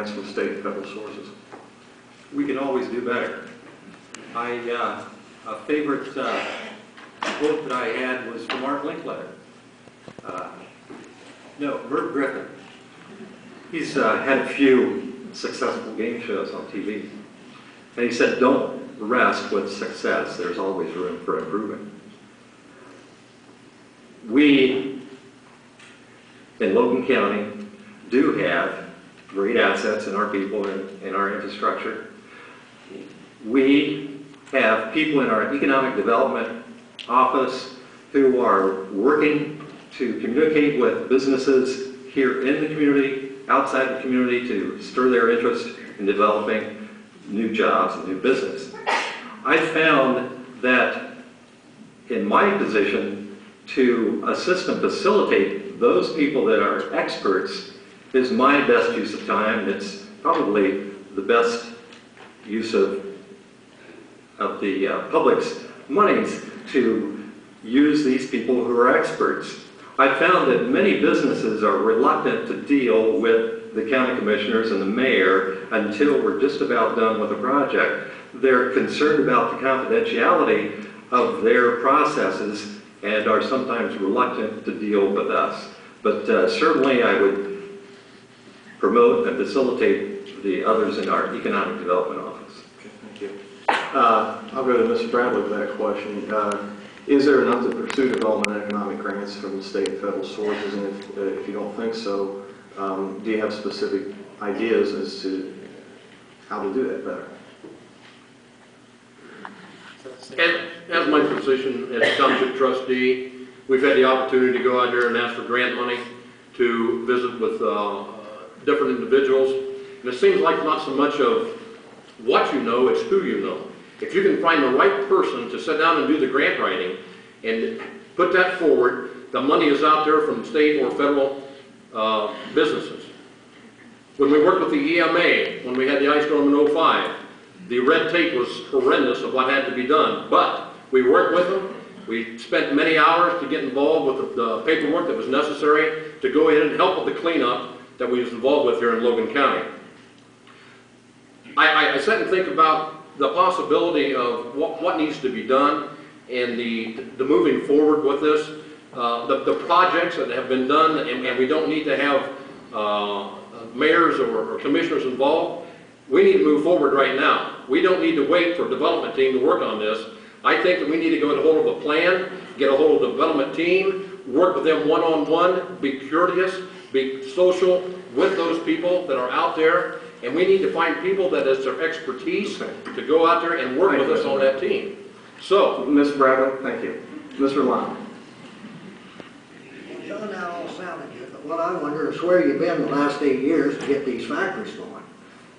grants from state and federal sources? We can always do better. A favorite quote that I had was from Art Linkletter. No, Bert Griffin. He's had a few successful game shows on TV. And he said, don't rest with success. There's always room for improvement. We, in Logan County, do have great assets in our people and in our infrastructure. We have people in our economic development office who are working to communicate with businesses here in the community, outside the community, to stir their interest in developing new jobs and new business. I found that in my position to assist and facilitate those people that are experts is my best use of time. It's probably the best use of the public's monies to use these people who are experts. I found that many businesses are reluctant to deal with the county commissioners and the mayor until we're just about done with the project. They're concerned about the confidentiality of their processes and are sometimes reluctant to deal with us. But certainly I would promote and facilitate the others in our economic development office. Okay, thank you. I'll go to Mr. Bradley with that question. Is there enough to pursue development and economic grants from the state and federal sources? And if you don't think so, do you have specific ideas as to how to do that better? As my position as township trustee, we've had the opportunity to go out there and ask for grant money to visit with different individuals. And it seems like not so much of what you know, it's who you know. If you can find the right person to sit down and do the grant writing and put that forward, the money is out there from state or federal businesses. When we worked with the EMA, when we had the ice storm in 05, the red tape was horrendous of what had to be done. But we worked with them. We spent many hours to get involved with the paperwork that was necessary to go ahead and help with the cleanup that we was involved with here in Logan County. I sat and think about the possibility of what needs to be done and the moving forward with this. The projects that have been done, and we don't need to have mayors or commissioners involved. We need to move forward right now. We don't need to wait for a development team to work on this. I think that we need to go get a hold of a plan, get a hold of the development team, work with them one-on-one, be courteous, be social with those people that are out there, and we need to find people that is their expertise to go out there and work with us on that team. So, Ms. Bradley, thank you. Mr. Lyon. John, that all sounded good, but what I wonder is where you've been the last 8 years to get these factories going.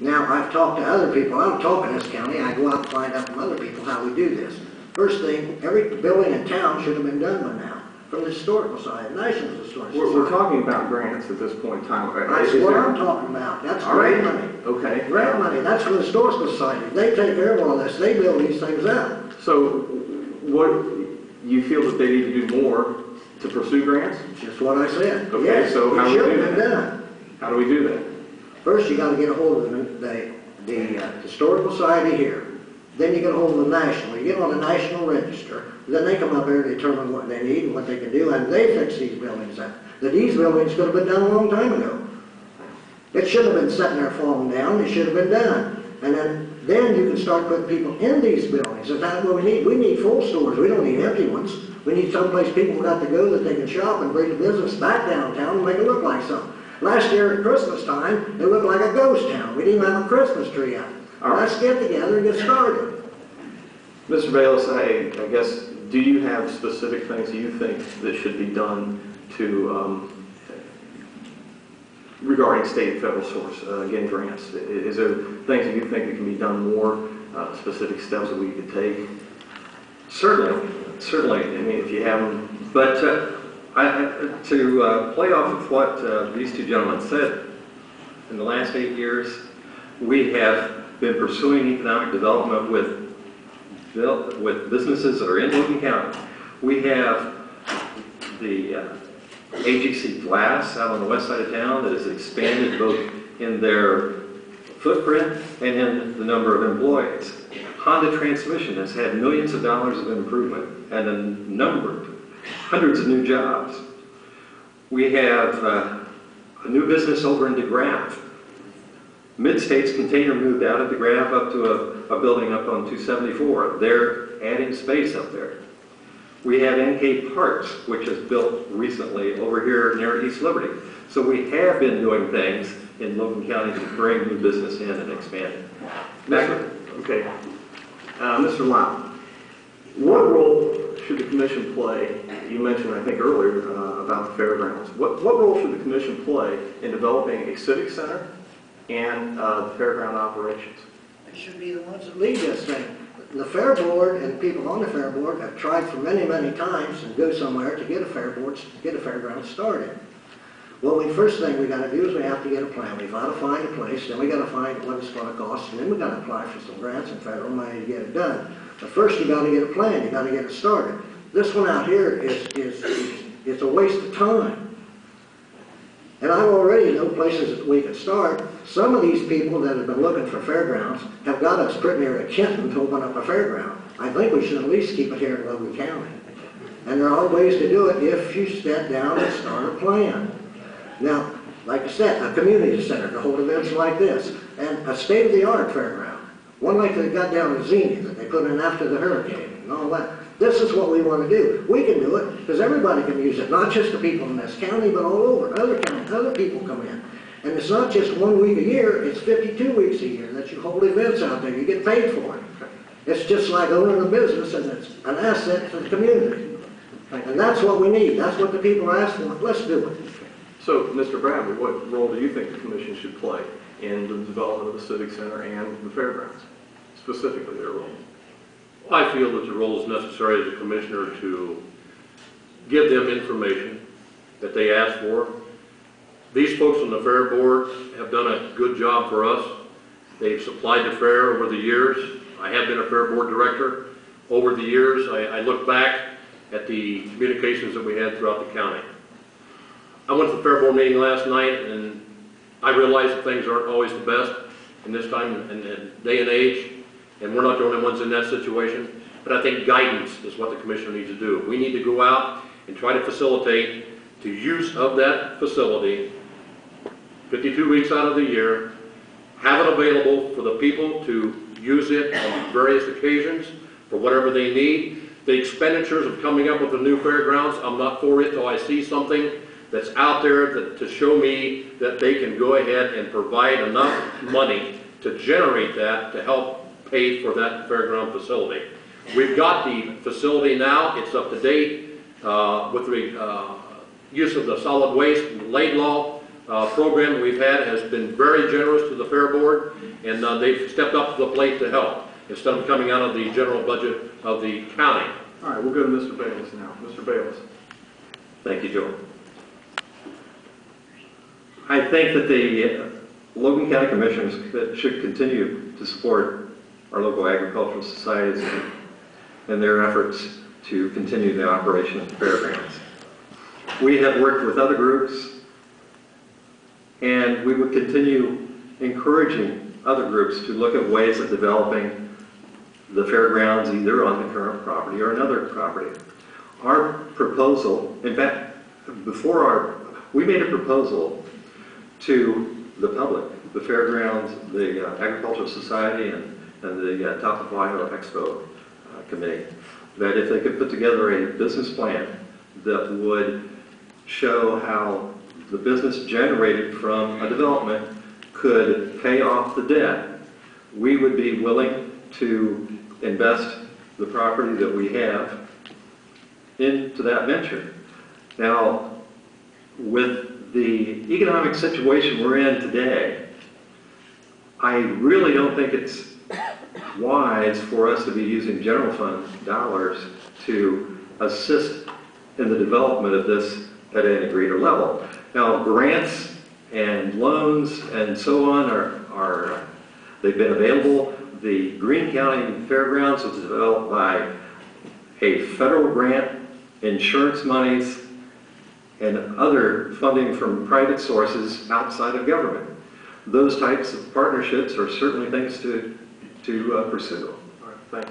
Now, I've talked to other people. I don't talk in this county. I go out and find out from other people how we do this. First thing, every building in town should have been done by now, from the historical side, National Historic Society. We're talking about grants at this point in time. That's what I'm talking about. That's grant money. Okay. Grant money. That's for the Historical Society. They take care of all this. They build these things out. So, what you feel that they need to do more to pursue grants? Just what I said. Okay, yes, so how do we do that? Done. How do we do that? First, you got to get a hold of the Historical Society here. Then you get a hold of the National. You get on the National Register. Then they come up here and determine what they need and what they can do, and they fix these buildings up. These buildings could have been done a long time ago. It shouldn't have been sitting there falling down. It should have been done. And then you can start putting people in these buildings. And that's what we need. We need full stores. We don't need empty ones. We need someplace people got to go that they can shop and bring the business back downtown and make it look like something. Last year at Christmas time, it looked like a ghost town. We didn't have a Christmas tree up. All right. Let's get together and get started. Mr. Bayless, I guess, do you have specific things you think that should be done to, regarding state and federal source, again, grants? Is there things that you think that can be done more, specific steps that we could take? Certainly. I mean, if you have them. But to play off of what these two gentlemen said, in the last 8 years, we have been pursuing economic development with businesses that are in Logan County. We have the AGC Glass out on the west side of town that has expanded both in their footprint and in the number of employees. Honda Transmission has had millions of dollars of improvement and hundreds of new jobs. We have a new business over in DeGraff. Mid-States Container moved out of DeGraff up to a building up on 274. They're adding space up there. We have NK Parts, which has built recently over here near East Liberty. So we have been doing things in Logan County to bring new business in and expand it. Okay. Mr. Lau, what role should the commission play? You mentioned, I think, earlier about the fairgrounds. What role should the commission play in developing a civic center and the fairground operations? They should be the ones that lead this thing. The fair board and people on the fair board have tried for many, many times and go somewhere to get a fairground started. Well, the first thing we got to do is we have to get a plan. We've got to find a place, then we got to find what it's going to cost, and then we got to apply for some grants and federal money to get it done. But first, you got to get a plan. You got to get it started. This one out here is a waste of time. And I already know places that we can start. Some of these people that have been looking for fairgrounds have got us pretty near a Kenton to open up a fairground. I think we should at least keep it here in Logan County. And there are ways to do it if you step down and start a plan. Now, like I said, a community center to hold events like this, and a state-of-the-art fairground. One like they got down in Xenia that they put in after the hurricane and all that. This is what we want to do. We can do it because everybody can use it, not just the people in this county, but all over. Other counties, other people come in. And it's not just 1 week a year, it's 52 weeks a year that you hold events out there. You get paid for it. It's just like owning a business, and it's an asset to the community. And that's what we need. That's what the people are asking for. Let's do it. So, Mr. Bradley, what role do you think the commission should play in the development of the civic center and the fairgrounds, specifically their role? I feel that the role is necessary as a commissioner to give them information that they ask for. These folks on the fair board have done a good job for us. They've supplied the fair over the years. I have been a fair board director over the years. I look back at the communications that we had throughout the county. I went to the fair board meeting last night, and I realized that things aren't always the best in this time and day and age, and we're not the only ones in that situation. But I think guidance is what the commissioner needs to do. We need to go out and try to facilitate the use of that facility 52 weeks out of the year, have it available for the people to use it on various occasions for whatever they need. The expenditures of coming up with the new fairgrounds, I'm not for it till I see something that's out there to show me that they can go ahead and provide enough money to generate that to help pay for that fairground facility. We've got the facility now. It's up to date with the use of the solid waste Laidlaw program that we've had has been very generous to the fair board, and they've stepped up to the plate to help instead of coming out of the general budget of the county. All right, we'll go to Mr. Bayless now. Mr. Bayless. Thank you, Joe. I think that the Logan County Commissioners should continue to support our local agricultural societies and their efforts to continue the operation of the fairgrounds. We have worked with other groups, and we would continue encouraging other groups to look at ways of developing the fairgrounds either on the current property or another property. Our proposal, in fact, we made a proposal to the public, the fairgrounds, the Agricultural Society, and the Top of Ohio Expo Committee, that if they could put together a business plan that would show how the business generated from a development could pay off the debt, we would be willing to invest the property that we have into that venture. Now, with the economic situation we're in today, I really don't think it's wise for us to be using general fund dollars to assist in the development of this at any greater level. Now, grants and loans and so on they've been available. The Greene County Fairgrounds was developed by a federal grant, insurance monies, and other funding from private sources outside of government. those types of partnerships are certainly things to pursue.